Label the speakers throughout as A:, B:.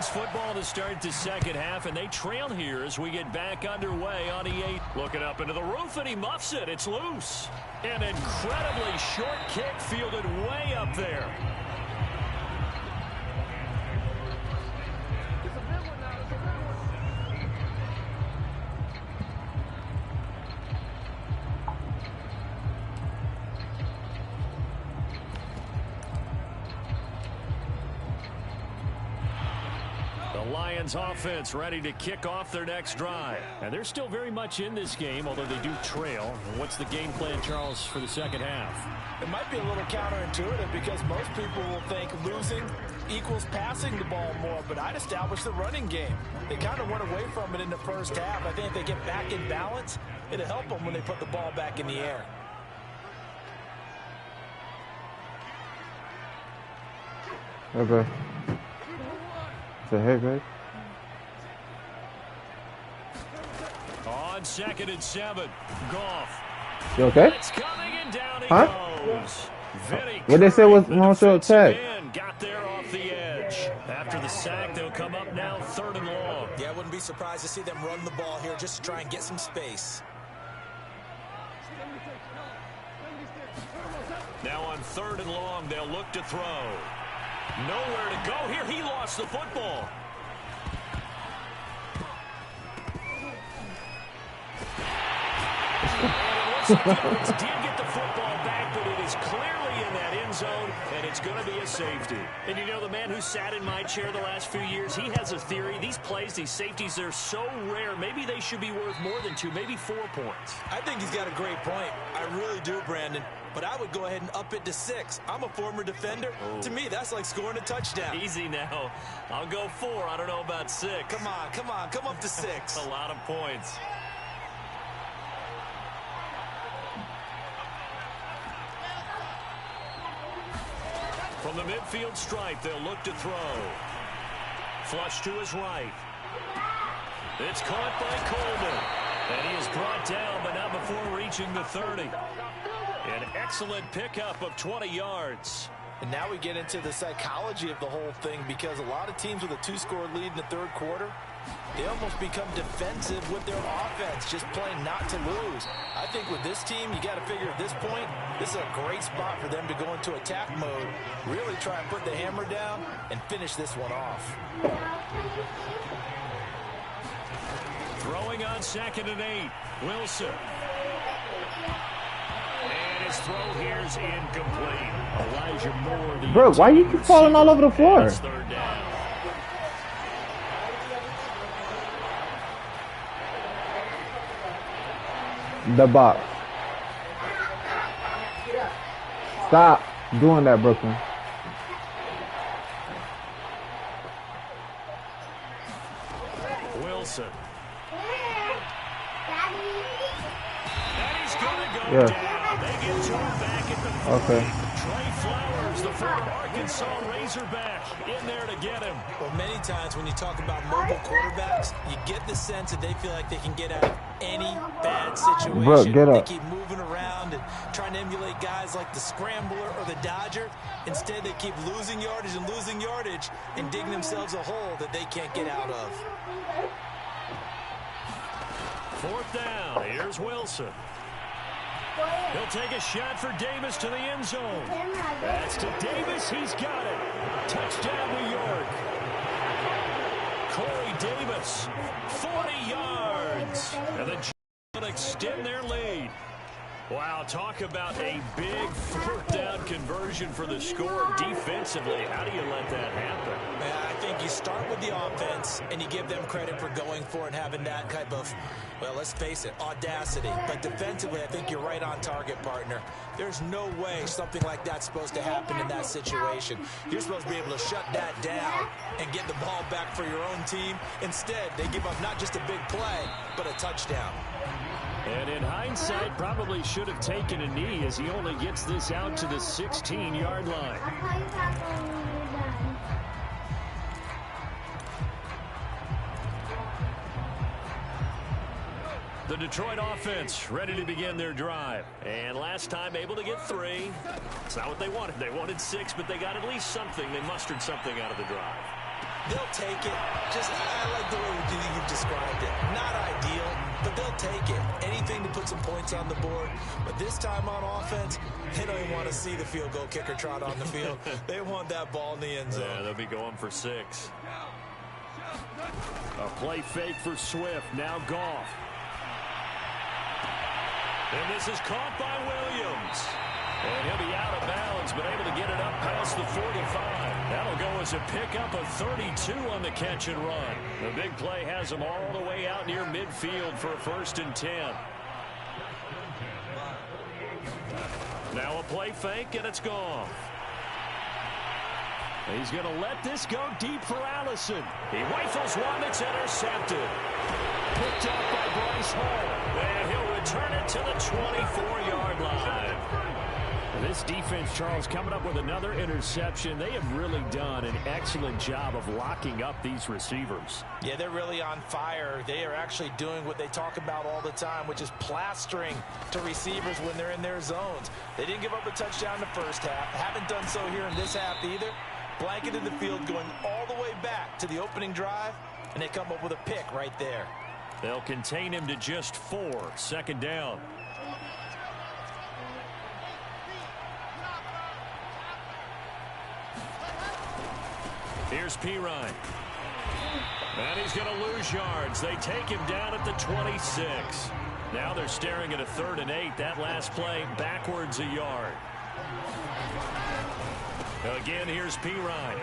A: Lions football to start the second half, and they trail here as we get back underway on E8. Looking up into the roof, and he muffs it. It's loose. An incredibly short kick fielded way up there. Lions offense ready to kick off their next drive. And they're still very much in this game, although they do trail. What's the game plan, Charles, for the second half?
B: It might be a little counterintuitive because most people will think losing equals passing the ball more, but I'd establish the running game. They kind of went away from it in the first half. I think if they get back in balance, it'll help them when they put the ball back in the air.
C: Okay. Hey, babe.
A: On 2nd and 7, Goff.
C: You okay?
A: It's coming and down he
C: huh?
A: goes.
C: What they say was no show tag.
A: Got there off the edge. After the sack, they'll come up now 3rd and long.
B: Yeah, I wouldn't be surprised to see them run the ball here just to try and get some space.
A: Now on 3rd and long, they'll look to throw. Nowhere to go here. He lost the football. Giants did get the football back, but it is clearly in that end zone, and it's going to be a safety. And you know, the man who sat in my chair the last few years, he has a theory. These plays, these safeties, they're so rare. Maybe they should be worth more than 2, maybe 4 points.
B: I think he's got a great point. I really do, Brandon. But I would go ahead and up it to 6. I'm a former defender. To me, that's like scoring a touchdown.
A: Easy now. I'll go 4. I don't know about 6.
B: Come on. Come up to 6.
A: A lot of points. From the midfield stripe, they'll look to throw. Flush to his right. It's caught by Coleman. And he is brought down, but not before reaching the 30. An excellent pickup of 20 yards.
B: And now we get into the psychology of the whole thing, because a lot of teams with a 2-score lead in the 3rd quarter, they almost become defensive with their offense, just playing not to lose. I think with this team, you got to figure at this point, this is a great spot for them to go into attack mode, really try and put the hammer down and finish this one off.
A: Throwing on 2nd and 8, Wilson. And his throw here's incomplete. Elijah Moore.
C: Bro, why you keep falling all over the floor?
A: 3rd down.
C: The box. Stop doing that, Brooklyn.
A: Wilson. And he's going to go down. They get to him back at the 40.
C: Okay.
A: Trey Flowers, the former Arkansas Razorback, in there to get him.
B: Well, many times when you talk about mobile quarterbacks, you get the sense that they feel like they can get out of any bad situation.
C: Bro, get up.
B: They keep moving around and trying to emulate guys like the Scrambler or the Dodger. Instead, they keep losing yardage and digging themselves a hole that they can't get out of.
A: 4th down. Here's Wilson. He'll take a shot for Davis to the end zone. That's to Davis. He's got it. Touchdown, New York. Corey Davis, 40 yards. And the Giants will extend their lead. Wow, talk about a big 4th down conversion for the score defensively. How do you let that happen?
B: I think you start with the offense and you give them credit for going for it and having that type of, well, let's face it, audacity. But defensively, I think you're right on target, partner. There's no way something like that's supposed to happen in that situation. You're supposed to be able to shut that down and get the ball back for your own team. Instead, they give up not just a big play, but a touchdown.
A: And in hindsight, probably should have taken a knee as he only gets this out to the 16-yard line. The Detroit offense ready to begin their drive. And last time able to get 3. It's not what they wanted. They wanted 6, but they got at least something. They mustered something out of the drive.
B: They'll take it. I like the way you've described it. Not ideal, but they'll take it. Anything to put some points on the board. But this time on offense, they don't even want to see the field goal kicker trot on the field. They want that ball in the end zone.
A: Yeah, they'll be going for 6. A play fake for Swift. Now Goff. And this is caught by Williams. And he'll be out of bounds, but able to get it up past the 45. That'll go as a pickup of 32 on the catch and run. The big play has him all the way out near midfield for a 1st and 10. Now a play fake, and it's gone. He's going to let this go deep for Allison. He rifles one that's intercepted. Picked up by Bryce Hall. And he'll return it to the 24-yard line. This defense, Charles, coming up with another interception. They have really done an excellent job of locking up these receivers.
B: Yeah, they're really on fire. They are actually doing what they talk about all the time, which is plastering to receivers when they're in their zones. They didn't give up a touchdown in the first half. Haven't done so here in this half either. Blanketed the field going all the way back to the opening drive, and they come up with a pick right there.
A: They'll contain him to just 4. 2nd down. Here's Pirine. And he's going to lose yards. They take him down at the 26. Now they're staring at a 3rd and 8. That last play backwards a yard. Again, here's Pirine.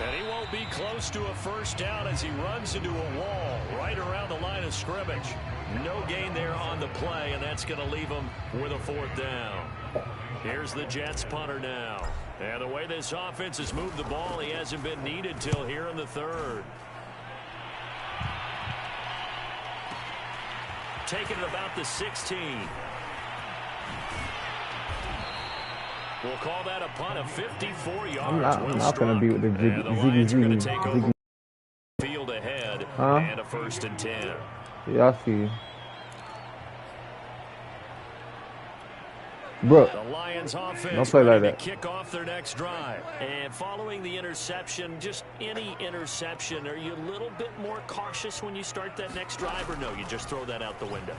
A: And he won't be close to a 1st down as he runs into a wall right around the line of scrimmage. No gain there on the play, and that's going to leave him with a 4th down. Here's the Jets punter now. And the way this offense has moved the ball, he hasn't been needed till here in the 3rd. Taking it about the 16. We'll call that a punt of 54 yards.
C: I'm not going to be with the ziggy.
A: Field ahead and a 1st and 10.
C: Yeah, I see. Bro,
A: the Lions offense
C: don't play like that.
A: Kick off their next drive. And following the interception, just any interception, are you a little bit more cautious when you start that next drive, or no, you just throw that out the window?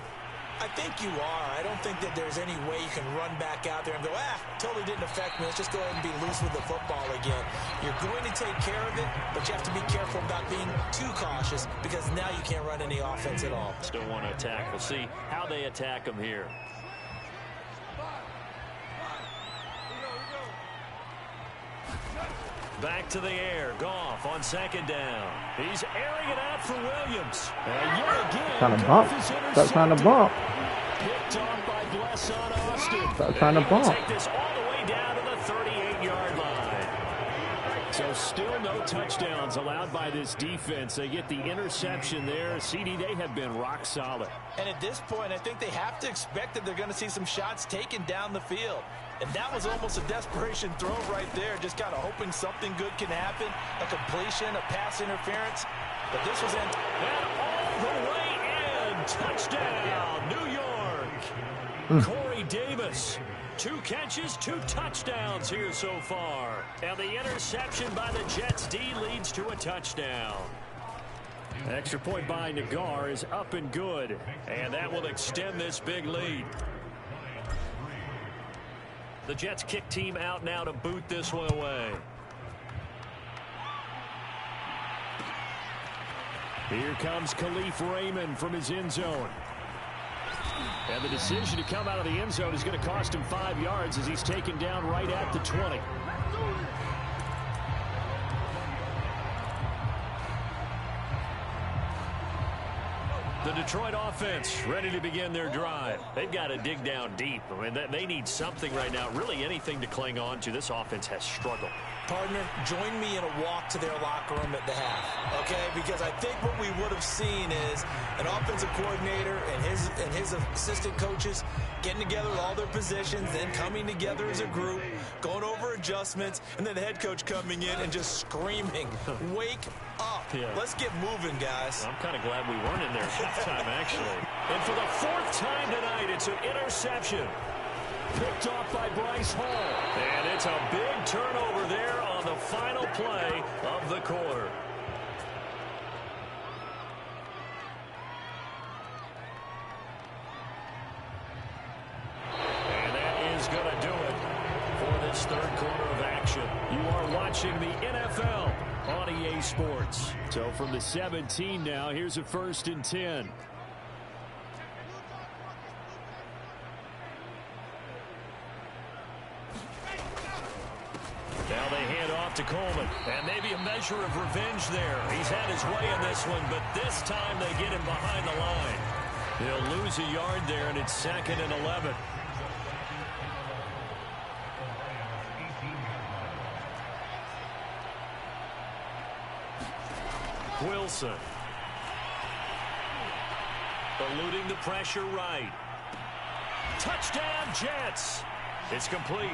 B: I think you are. I don't think that there's any way you can run back out there and go, totally didn't affect me. Let's just go ahead and be loose with the football again. You're going to take care of it, but you have to be careful about being too cautious because now you can't run any offense at all.
A: Still want to attack. We'll see how they attack them here. Back to the air. Goff on 2nd down. He's airing it out for Williams. And yet again,
C: trying to bump. Stop trying to bump.
A: Picked off by Bless on Austin.
C: Stop trying to bump.
A: Take this all the way down to the 38-yard line. So still no touchdowns allowed by this defense. They get the interception there. CD, they have been rock solid.
B: And at this point, I think they have to expect that they're going to see some shots taken down the field. And that was almost a desperation throw right there, just kind of hoping something good can happen, a completion, a pass interference. But this was in.
A: And all the way in. Touchdown, New York. Corey Davis. 2 catches, 2 touchdowns here so far. And the interception by the Jets D leads to a touchdown. Extra point by Nagar is up and good. And that will extend this big lead. The Jets kick team out now to boot this one away. Here comes Khalif Raymond from his end zone. And the decision to come out of the end zone is going to cost him 5 yards as he's taken down right at the 20. The Detroit offense ready to begin their drive. They've got to dig down deep. I mean, they need something right now, really anything to cling on to. This offense has struggled.
B: Partner, join me in a walk to their locker room at the half, okay? Because I think what we would have seen is an offensive coordinator and his assistant coaches getting together with all their positions, then coming together as a group, going over adjustments, and then the head coach coming in and just screaming, wake up. Yeah. Let's get moving, guys.
A: I'm kind of glad we weren't in there at halftime, actually. And for the 4th time tonight, it's an interception. Picked off by Bryce Hall. And it's a big turnover there on the final play of the quarter. And that is going to do it for this third quarter of action. You are watching the NFL on EA Sports. So from the 17 now, here's a 1st and 10. Now they hand off to Coleman. And maybe a measure of revenge there. He's had his way in this one, but this time they get him behind the line. They'll lose a yard there, and it's 2nd and 11. Wilson. Eluding the pressure right. Touchdown, Jets. It's complete.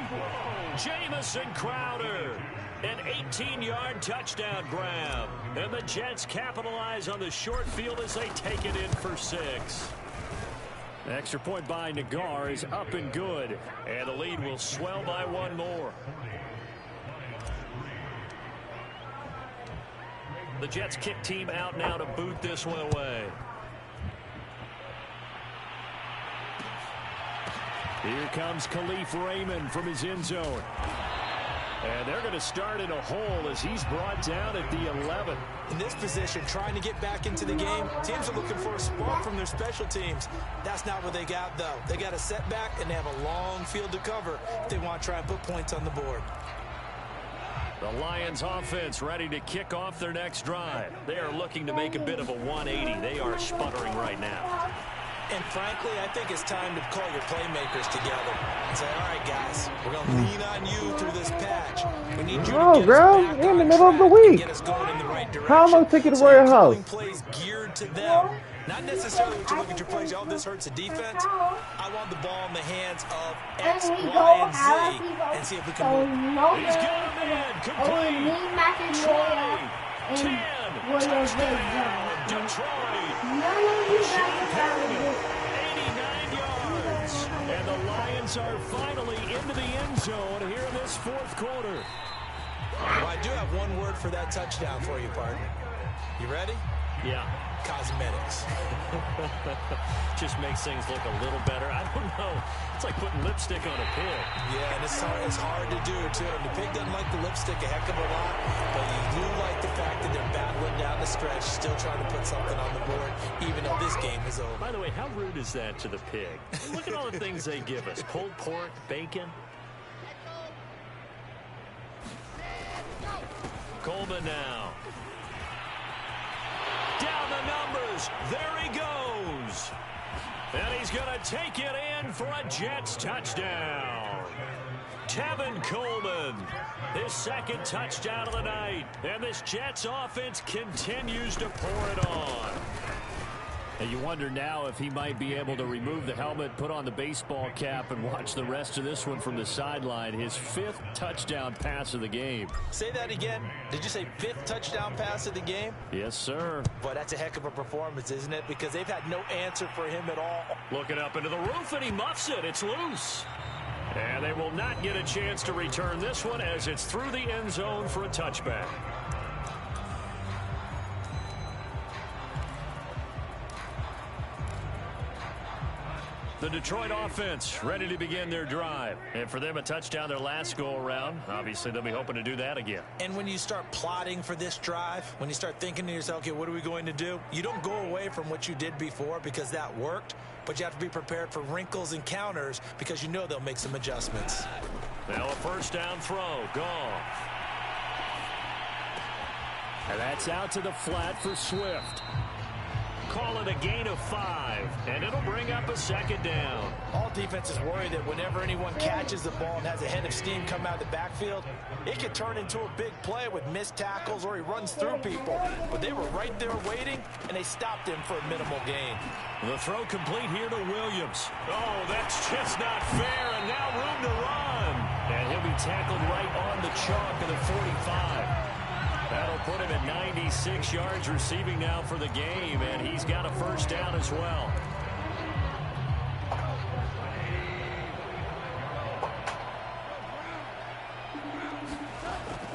A: Jamison Crowder. An 18-yard touchdown grab. And the Jets capitalize on the short field as they take it in for 6. The extra point by Nagar is up and good. And the lead will swell by 1 more. The Jets kick team out now to boot this one away. Here comes Khalif Raymond from his end zone. And they're going to start in a hole as he's brought down at the 11.
B: In this position, trying to get back into the game, teams are looking for a spot from their special teams. That's not what they got, though. They got a setback, and they have a long field to cover if they want to try and put points on the board.
A: The Lions offense ready to kick off their next drive. They are looking to make a bit of a 180. They are sputtering right now.
B: And frankly, I think it's time to call your playmakers together and say, all right, guys, we're going to lean on you through this patch. We need you to get us back
C: in the
B: on
C: middle of the
B: track
C: week.
B: and get us going in the right direction.
C: How am I taking to
B: So
C: Warrior
B: you're
C: House?
B: calling plays geared to them. Not necessarily what you look at your plays. Oh, this hurts the defense. I want the ball in the hands of X, Y, and Z and see if we can move.
A: He's got him in. Complete. 20. 10. Touchdown. Detroit. Shane Perriman. 89 yards. And the Lions are finally into the end zone here in this 4th quarter.
B: Well, I do have one word for that touchdown for you, partner. You ready?
A: Yeah.
B: Cosmetics.
A: Just makes things look a little better. I don't know. It's like putting lipstick on a pig.
B: Yeah, and it's hard to do, too. And the pig doesn't like the lipstick a heck of a lot, but you do like the fact that they're battling down the stretch, still trying to put something on the board, even though this game is over.
A: By the way, how rude is that to the pig? Look at all the things they give us. Pulled pork, bacon. Coleman now. Down the numbers. There he goes. And he's going to take it in for a Jets touchdown. Tevin Coleman, his 2nd touchdown of the night. And this Jets offense continues to pour it on. And you wonder now if he might be able to remove the helmet, put on the baseball cap, and watch the rest of this one from the sideline. His 5th touchdown pass of the game.
B: Say that again. Did you say 5th touchdown pass of the game?
A: Yes, sir.
B: Boy, that's a heck of a performance, isn't it? Because they've had no answer for him at all.
A: Looking up into the roof, and he muffs it. It's loose. And they will not get a chance to return this one as it's through the end zone for a touchback. The Detroit offense ready to begin their drive. And for them, a touchdown their last go-around. Obviously, they'll be hoping to do that again.
B: And when you start plotting for this drive, when you start thinking to yourself, okay, what are we going to do? You don't go away from what you did before because that worked, but you have to be prepared for wrinkles and counters because you know they'll make some adjustments.
A: Now a 1st down throw. Goff. And that's out to the flat for Swift. Call it a gain of 5, and it'll bring up a 2nd down.
B: All defenses worry that whenever anyone catches the ball and has a head of steam come out of the backfield, it could turn into a big play with missed tackles or he runs through people. But they were right there waiting, and they stopped him for a minimal gain.
A: The throw complete here to Williams. Oh, that's just not fair, and now room to run. And he'll be tackled right on the chalk of the 45. That'll put him at 96 yards receiving now for the game, and he's got a 1st down as well.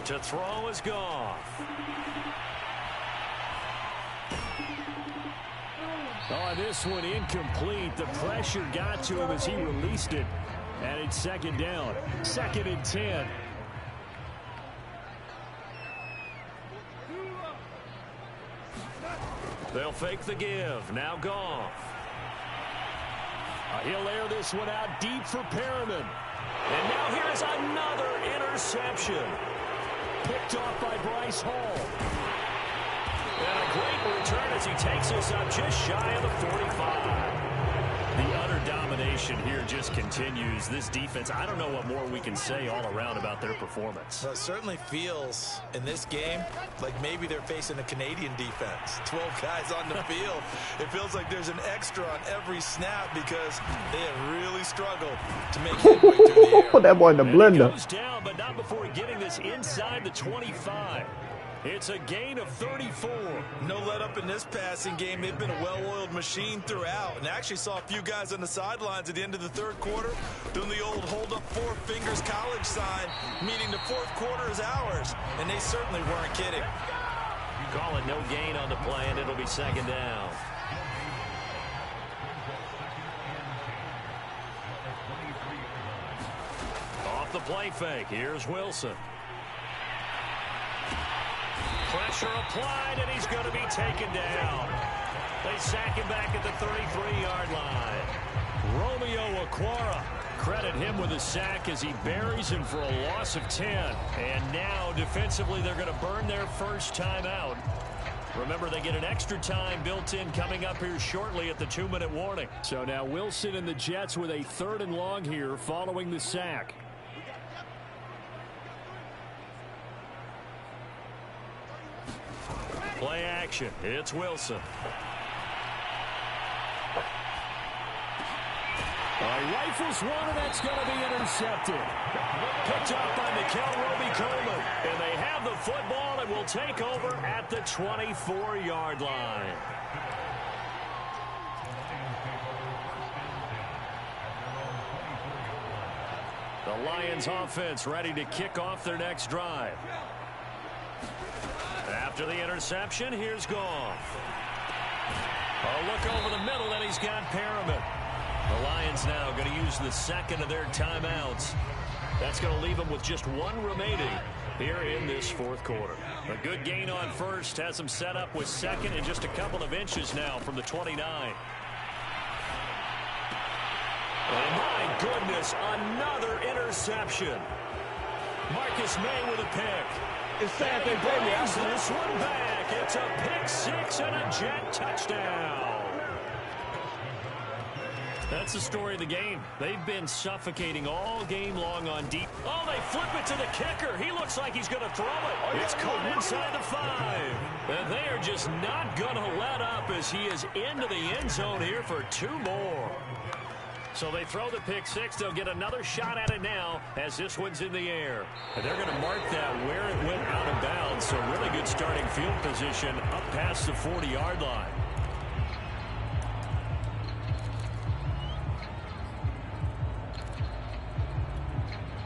A: To throw is Goff. Oh, this one incomplete. The pressure got to him as he released it. And it's second down. 2nd and 10. They'll fake the give. Now Goff. He'll air this one out deep for Perriman. And now here's another interception. Picked off by Bryce Hall. And a great return as he takes us up just shy of the 45. The utter domination here just continues. This defense, I don't know what more we can say all around about their performance.
B: Well, it certainly feels in this game like maybe they're facing a Canadian defense. 12 guys on the field. It feels like there's an extra on every snap because they have really struggled to make headway through the air.
C: Put that boy in the blender.
A: He goes down, but not before getting this inside the 25. It's a gain of 34.
B: No let up in this passing game. They've been a well-oiled machine throughout. And I actually saw a few guys on the sidelines at the end of the third quarter doing the old hold up 4 fingers college sign, meaning the fourth quarter is ours. And they certainly weren't kidding.
A: Call it no gain on the play, and it'll be second down. Off the play fake. Here's Wilson. Pressure applied, and he's going to be taken down. They sack him back at the 33-yard line. Romeo Okwara, credit him with a sack as he buries him for a loss of 10. And now, defensively, they're going to burn their first time out. Remember, they get an extra time built in coming up here shortly at the 2-minute warning. So now Wilson and the Jets with a 3rd and long here following the sack. Play action. It's Wilson. Rifles one, and that's going to be intercepted. Picked up by Mikel Roby-Coleman. And they have the football and will take over at the 24-yard line. The Lions offense ready to kick off their next drive. After the interception, here's Goff. A look over the middle, and he's got Perriman. The Lions now going to use the second of their timeouts. That's going to leave them with just one remaining here in this fourth quarter. A good gain on first has them set up with second and just a couple of inches now from the 29. Oh, my goodness, another interception. Marcus May with a pick.
D: It's sad they play me.
A: This one back. It's a pick six and a Jet touchdown. That's the story of the game. They've been suffocating all game long on deep. Oh, they flip it to the kicker. He looks like he's going to throw it. It's caught inside the 5. And they are just not going to let up as he is into the end zone here for 2 more. So they throw the pick six. They'll get another shot at it now as this one's in the air. And they're going to mark that where it went out of bounds. So really good starting field position up past the 40-yard line.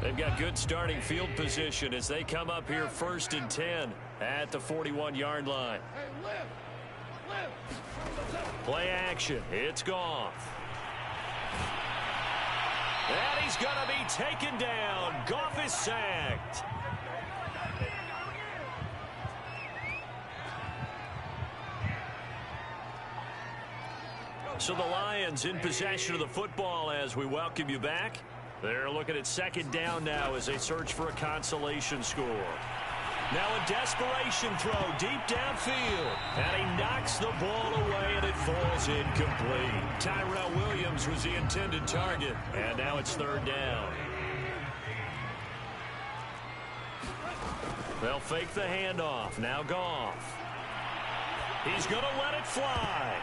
A: They've got good starting field position as they come up here 1st and 10 at the 41-yard line. Play action. It's Goff. And he's going to be taken down. Goff is sacked. So the Lions in possession of the football as we welcome you back. They're looking at 2nd down now as they search for a consolation score. Now a desperation throw deep downfield. And he knocks the ball away and it falls incomplete. Tyrell Williams was the intended target. And now it's 3rd down. They'll fake the handoff. Now Goff. He's going to let it fly.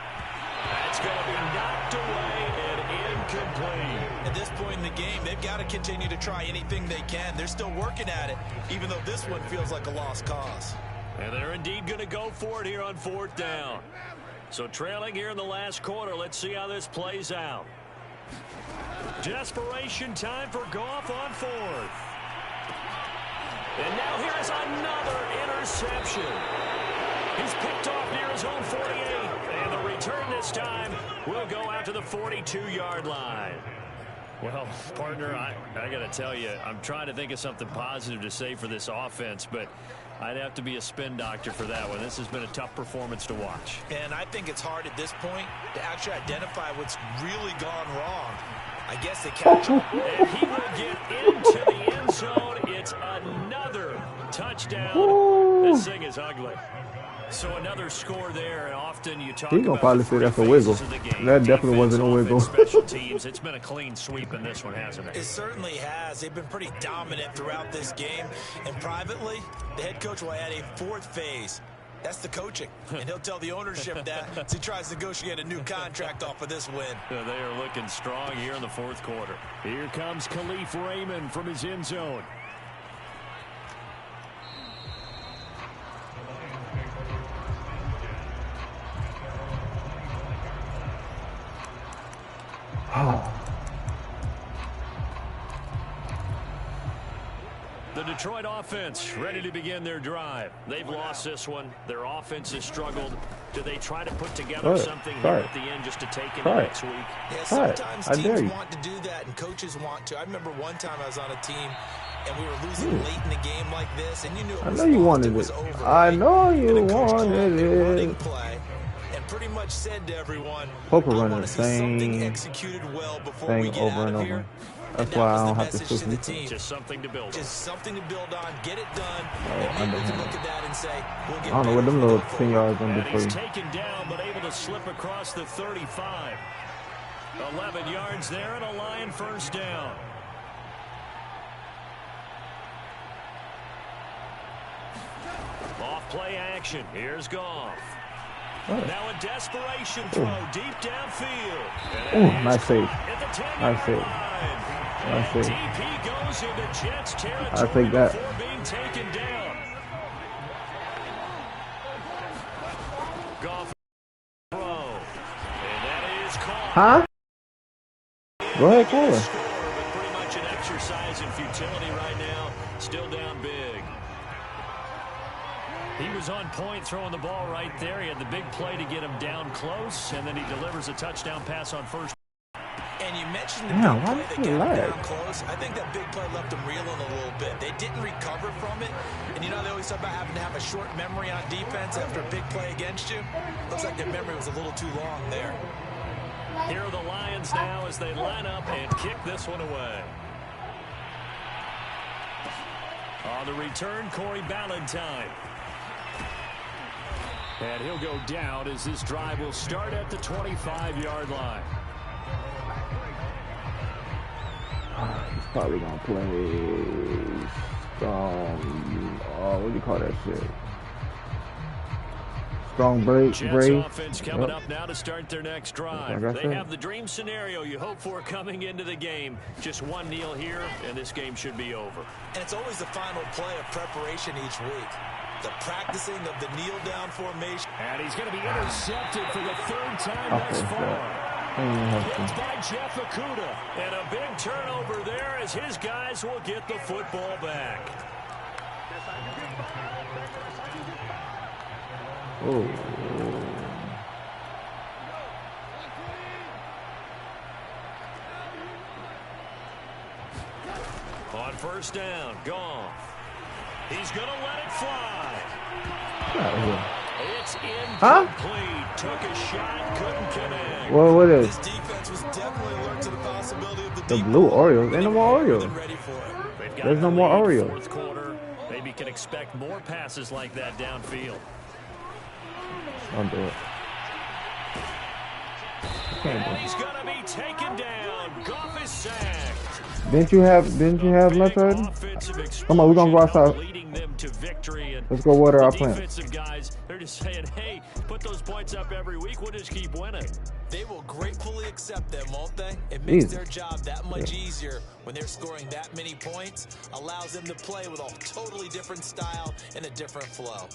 A: That's going to be knocked away and incomplete.
B: At this point in the game, they've got to continue to try anything they can. They're still working at it, even though this one feels like a lost cause.
A: And they're indeed going to go for it here on 4th down. So trailing here in the last quarter, let's see how this plays out. Desperation time for Goff on 4th. And now here is another interception. He's picked off near his own 48. And the return this time will go out to the 42-yard line. Well, partner, I got to tell you, I'm trying to think of something positive to say for this offense, but I'd have to be a spin doctor for that one. This has been a tough performance to watch.
B: And I think it's hard at this point to actually identify what's really gone wrong. I guess they catch him.
A: And he will get into the end zone. It's another touchdown. This thing is ugly. So another score there, and often you talk
C: He's gonna
A: about
C: probably say that's a wiggle. That definitely wasn't a wiggle.
A: Special teams. It's been a clean sweep in this one, hasn't it?
B: It certainly has. They've been pretty dominant throughout this game. And privately, the head coach will add a fourth phase. That's the coaching. And he'll tell the ownership that as he tries to negotiate a new contract off of this win.
A: They are looking strong here in the fourth quarter. Here comes Khalif Raymond from his end zone. The Detroit offense ready to begin their drive. They've lost this one. Their offense has struggled. Do they try to put together something here at the end just to take it next week?
B: Yeah, sometimes teams want to do that and coaches want to. I remember one time I was on a team and we were losing late in the game like this, and you knew it was over.
C: I know you wanted it.
B: Play and pretty much said to everyone,
C: Hope we're
B: I
C: running
B: want
C: the
B: to see something
C: same
B: executed well before we
C: thing
B: get
C: over
B: out
C: and
B: of here.
C: over. That's why I don't have to switch
B: the
C: me.
B: team.
A: Just something to build on.
B: Just something to build on. Get it done. And maybe we can look at that and say, we'll get
C: I don't know what them little 10 yards on the
A: He's
C: free.
A: taken down, but able to slip across the 35. 11 yards there and a Lion first down. Off play action. Here's Goff. Now a desperation throw deep downfield.
C: Nice save. Nice save. Nice save.
A: DP goes into Jets territory
C: I'll take that.
A: before being taken down. Goff throw. And that is caught.
C: Huh? Go ahead, call her.
A: But pretty much an exercise in futility right now. Still down big. He was on point throwing the ball right there. He had the big play to get him down close, and then he delivers a touchdown pass on first.
B: And you mentioned the big play that got him down close. I think that big play left him reeling a little bit. They didn't recover from it. And you know, they always talk about having to have a short memory on defense after a big play against you. Looks like their memory was a little too long there.
A: Here are the Lions now as they line up and kick this one away. On the return, Corey Ballantyne. And he'll go down as this drive will start at the 25-yard line.
C: He's probably going to play what do you call that shit? Strong break.
A: Jets offense coming up now to start their next drive. They have the dream scenario you hope for coming into the game. Just one kneel here, and this game should be over.
B: And it's always the final play of preparation each week. The practicing of the kneel-down formation.
A: And he's going to be intercepted for the third time thus far. Hit by Jeff Okudah. And a big turnover there as his guys will get the football back.
C: Oh.
A: On first down, Goff. He's going to let it fly. It's incomplete. Took a shot, couldn't connect.
C: Well, what is?
B: This defense was definitely alert to the possibility of
C: the blue Orioles. Ain't no more Orioles. There's no more Orioles.
A: Fourth quarter. Maybe can expect more passes like that downfield.
C: Don't do it.
A: And he's going to be taken down. Goff is sacked.
C: Didn't you have lunch already? Come on, we're gonna go outside. Let's go water our plants.
A: Defensive guys, they're just saying, hey, put those points up every week. We'll just keep winning.
B: They will gratefully accept them, won't they? It makes their job that much easier when they're scoring that many points. Allows them to play with a totally different style and a different flow.